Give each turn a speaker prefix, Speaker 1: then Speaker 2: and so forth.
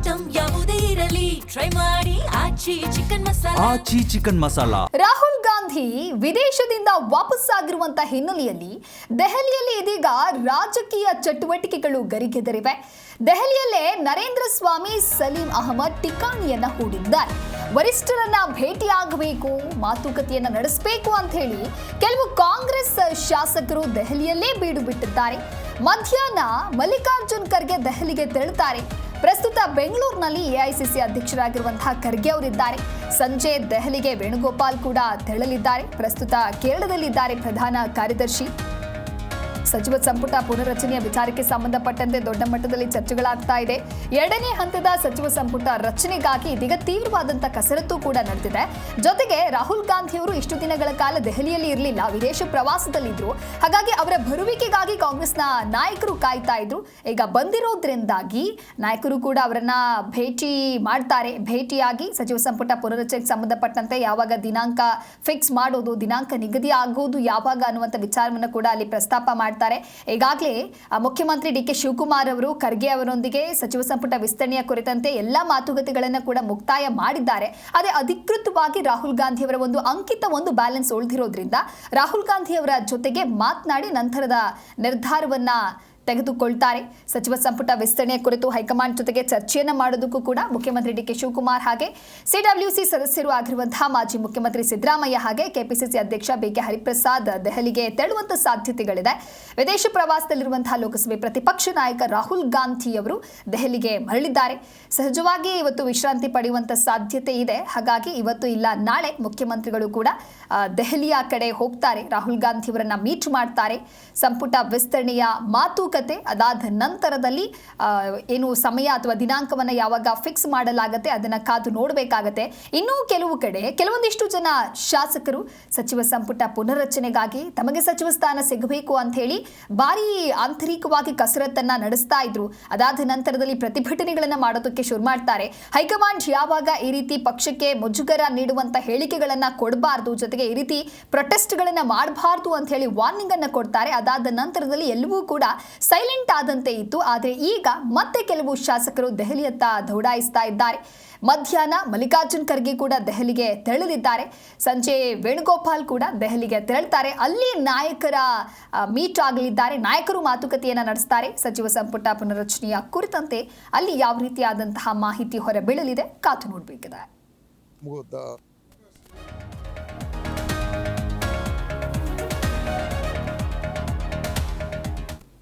Speaker 1: Item ಯಾವುದೇ ಇರಲಿ try ಮಾಡಿ ಆಚಿ ಚಿಕನ್ ಮಸಾಲಾ.
Speaker 2: ರಾಹುಲ್ ಗಾಂಧಿ ವಿದೇಶದಿಂದ ವಾಪಸ್ಸಾಗಿರುವಂತಹ ಹಿನ್ನೆಲೆಯಲ್ಲಿ ದೆಹಲಿಯಲ್ಲಿ ಇದೀಗ ರಾಜಕೀಯ ಚಟುವಟಿಕೆಗಳು ಗರಿಗೆದರಿವೆ. ದೆಹಲಿಯಲ್ಲೇ ನರೇಂದ್ರ ಸ್ವಾಮಿ ಸಲೀಂ ಅಹಮದ್ ಠಿಕಾಣಿಯನ್ನ ಹೂಡಿದ್ದಾರೆ. ವರಿಷ್ಠರನ್ನ ಭೇಟಿಯಾಗಬೇಕು, ಮಾತುಕತೆಯನ್ನ ನಡೆಸಬೇಕು ಅಂತ ಹೇಳಿ ಕೆಲವು ಕಾಂಗ್ರೆಸ್ ಶಾಸಕರು ದೆಹಲಿಯಲ್ಲೇ ಬೀಡು ಬಿಟ್ಟಿದ್ದಾರೆ. ಮಧ್ಯಾಹ್ನ ಮಲ್ಲಿಕಾರ್ಜುನ್ ಖರ್ಗೆ ದೆಹಲಿಗೆ ತೆರಳುತ್ತಾರೆ. ಪ್ರಸ್ತುತ ಬೆಂಗಳೂರಿನಲ್ಲಿ ಎಐಸಿಸಿ ಅಧ್ಯಕ್ಷರಾಗಿರುವಂತಹ ಖರ್ಗೆ ಅವರಿದ್ದಾರೆ. ಸಂಜೆ ದೆಹಲಿಗೆ ವೇಣುಗೋಪಾಲ್ ಕೂಡ ತೆರಳಲಿದ್ದಾರೆ. ಪ್ರಸ್ತುತ ಕೇರಳದಲ್ಲಿದ್ದಾರೆ ಪ್ರಧಾನ ಕಾರ್ಯದರ್ಶಿ. ಸಚಿವ ಸಂಪುಟ ಪುನರ್ರಚನೆಯ ವಿಚಾರಕ್ಕೆ ಸಂಬಂಧಪಟ್ಟಂತೆ ದೊಡ್ಡ ಮಟ್ಟದಲ್ಲಿ ಚರ್ಚೆಗಳಾಗ್ತಾ ಇದೆ. ಎರಡನೇ ಹಂತದ ಸಚಿವ ಸಂಪುಟ ರಚನೆಗಾಗಿ ಇದೀಗ ತೀವ್ರವಾದಂತಹ ಕಸರತ್ತು ಕೂಡ ನಡೆದಿದೆ. ಜೊತೆಗೆ ರಾಹುಲ್ ಗಾಂಧಿ ಅವರು ಇಷ್ಟು ದಿನಗಳ ಕಾಲ ದೆಹಲಿಯಲ್ಲಿ ಇರಲಿಲ್ಲ, ವಿದೇಶ ಪ್ರವಾಸದಲ್ಲಿದ್ರು. ಹಾಗಾಗಿ ಅವರ ಬರುವಿಕೆಗಾಗಿ ಕಾಂಗ್ರೆಸ್ನ ನಾಯಕರು ಕಾಯ್ತಾ ಇದ್ರು. ಈಗ ಬಂದಿರೋದ್ರಿಂದಾಗಿ ನಾಯಕರು ಕೂಡ ಅವರನ್ನ ಭೇಟಿ ಮಾಡ್ತಾರೆ. ಭೇಟಿಯಾಗಿ ಸಚಿವ ಸಂಪುಟ ಪುನರ್ರಚನೆಗೆ ಸಂಬಂಧಪಟ್ಟಂತೆ ಯಾವಾಗ ದಿನಾಂಕ ಫಿಕ್ಸ್ ಮಾಡೋದು, ದಿನಾಂಕ ನಿಗದಿ ಆಗೋದು ಯಾವಾಗ ಅನ್ನುವಂಥ ವಿಚಾರವನ್ನು ಕೂಡ ಅಲ್ಲಿ ಪ್ರಸ್ತಾಪ ಮಾಡ್ತಾರೆ. ಈಗಾಗಲೇ ಮುಖ್ಯಮಂತ್ರಿ ಡಿ ಕೆ ಶಿವಕುಮಾರ್ ಅವರು ಖರ್ಗೆ ಅವರೊಂದಿಗೆ ಸಚಿವ ಸಂಪುಟ ವಿಸ್ತರಣೆಯ ಕುರಿತಂತೆ ಎಲ್ಲಾ ಮಾತುಕತೆಗಳನ್ನು ಕೂಡ ಮುಕ್ತಾಯ ಮಾಡಿದ್ದಾರೆ. ಅದೇ ಅಧಿಕೃತವಾಗಿ ರಾಹುಲ್ ಗಾಂಧಿ ಅವರ ಒಂದು ಬ್ಯಾಲೆನ್ಸ್ ಉಳಿದಿರೋದ್ರಿಂದ ರಾಹುಲ್ ಗಾಂಧಿ ಅವರ ಜೊತೆಗೆ ಮಾತನಾಡಿ ನಂತರದ ನಿರ್ಧಾರವನ್ನ ತೆಗೆದುಕೊಳ್ತಾರೆ. ಸಚಿವ ಸಂಪುಟ ವಿಸ್ತರಣೆಯ ಕುರಿತು ಹೈಕಮಾಂಡ್ ಜೊತೆಗೆ ಚರ್ಚೆಯನ್ನ ಮಾಡೋದಕ್ಕೂ ಕೂಡ ಮುಖ್ಯಮಂತ್ರಿ ಡಿ ಕೆ ಶಿವಕುಮಾರ್ ಹಾಗೆ ಸಿಡಬ್ಲ್ಯೂಸಿ ಸದಸ್ಯರು ಆಗಿರುವಂತಹ ಮಾಜಿ ಮುಖ್ಯಮಂತ್ರಿ ಸಿದ್ದರಾಮಯ್ಯ ಹಾಗೆ ಕೆಪಿಸಿಸಿ ಅಧ್ಯಕ್ಷ ಬಿ ಕೆ ಹರಿಪ್ರಸಾದ್ ದೆಹಲಿಗೆ ತೆರಳುವಂತ ಸಾಧ್ಯತೆಗಳಿದೆ. ವಿದೇಶ ಪ್ರವಾಸದಲ್ಲಿರುವಂತಹ ಲೋಕಸಭೆ ಪ್ರತಿಪಕ್ಷ ನಾಯಕ ರಾಹುಲ್ ಗಾಂಧಿ ಅವರು ದೆಹಲಿಗೆ ಮರಳಿದ್ದಾರೆ. ಸಹಜವಾಗಿ ಇವತ್ತು ವಿಶ್ರಾಂತಿ ಪಡೆಯುವಂತ ಸಾಧ್ಯತೆ ಇದೆ. ಹಾಗಾಗಿ ಇವತ್ತು ಇಲ್ಲ ನಾಳೆ ಮುಖ್ಯಮಂತ್ರಿಗಳು ಕೂಡ ದೆಹಲಿಯ ಕಡೆ ಹೋಗ್ತಾರೆ. ರಾಹುಲ್ ಗಾಂಧಿ ಅವರನ್ನ ಮೀಟ್ ಮಾಡ್ತಾರೆ. ಸಂಪುಟ ವಿಸ್ತರಣೆಯ ಮಾತುಕತೆ ಅದಾದ ನಂತರದಲ್ಲಿ ಏನು ಸಮಯ ಅಥವಾ ದಿನಾಂಕವನ್ನ ಯಾವಾಗ ಫಿಕ್ಸ್ ಮಾಡಲಾಗುತ್ತೆ ಅದನ್ನ ಕಾದು ನೋಡಬೇಕಾಗತ್ತೆ. ಇನ್ನೂ ಕೆಲವು ಕಡೆ ಕೆಲವೊಂದಿಷ್ಟು ಜನ ಶಾಸಕರು ಸಚಿವ ಸಂಪುಟ ಪುನರ್ರಚನೆಗಾಗಿ ತಮಗೆ ಸಚಿವ ಸ್ಥಾನ ಸಿಗಬೇಕು ಅಂತ ಹೇಳಿ ಭಾರಿ ಆಂತರಿಕವಾಗಿ ಕಸರತ್ತನ್ನ ನಡೆಸ್ತಾ ಇದ್ರು. ಅದಾದ ನಂತರದಲ್ಲಿ ಪ್ರತಿಭಟನೆಗಳನ್ನ ಮಾಡೋದಕ್ಕೆ ಶುರು ಮಾಡ್ತಾರೆ. ಹೈಕಮಾಂಡ್ ಯಾವಾಗ ಈ ರೀತಿ ಪಕ್ಷಕ್ಕೆ ಮುಜುಗರ ನೀಡುವಂತ ಹೇಳಿಕೆಗಳನ್ನ ಕೊಡಬಾರ್ದು, ಜೊತೆಗೆ ಈ ರೀತಿ ಪ್ರೊಟೆಸ್ಟ್ಗಳನ್ನ ಮಾಡಬಾರ್ದು ಅಂತ ಹೇಳಿ ವಾರ್ನಿಂಗ್ ಅನ್ನ ಕೊಡ್ತಾರೆ. ಅದಾದ ನಂತರದಲ್ಲಿ ಎಲ್ಲವೂ ಕೂಡ ಸೈಲೆಂಟ್ ಆದಂತೆ ಇತ್ತು. ಆದರೆ ಈಗ ಮತ್ತೆ ಕೆಲವು ಶಾಸಕರು ದೆಹಲಿಯತ್ತ ದೌಡಾಯಿಸ್ತಾ ಇದ್ದಾರೆ. ಮಧ್ಯಾಹ್ನ ಮಲ್ಲಿಕಾರ್ಜುನ್ ಖರ್ಗೆ ಕೂಡ ದೆಹಲಿಗೆ ತೆರಳಲಿದ್ದಾರೆ. ಸಂಜೆ ವೇಣುಗೋಪಾಲ್ ಕೂಡ ದೆಹಲಿಗೆ ತೆರಳುತ್ತಾರೆ. ಅಲ್ಲಿ ನಾಯಕರ ಮೀಟ್ ಆಗಲಿದ್ದಾರೆ. ನಾಯಕರು ಮಾತುಕತೆಯನ್ನು ನಡೆಸ್ತಾರೆ. ಸಚಿವ ಸಂಪುಟ ಪುನರ್ರಚನೆಯ ಕುರಿತಂತೆ ಅಲ್ಲಿ ಯಾವ ರೀತಿಯಾದಂತಹ ಮಾಹಿತಿ ಹೊರಬೀಳಲಿದೆ ಕಾದು ನೋಡಬೇಕಿದೆ.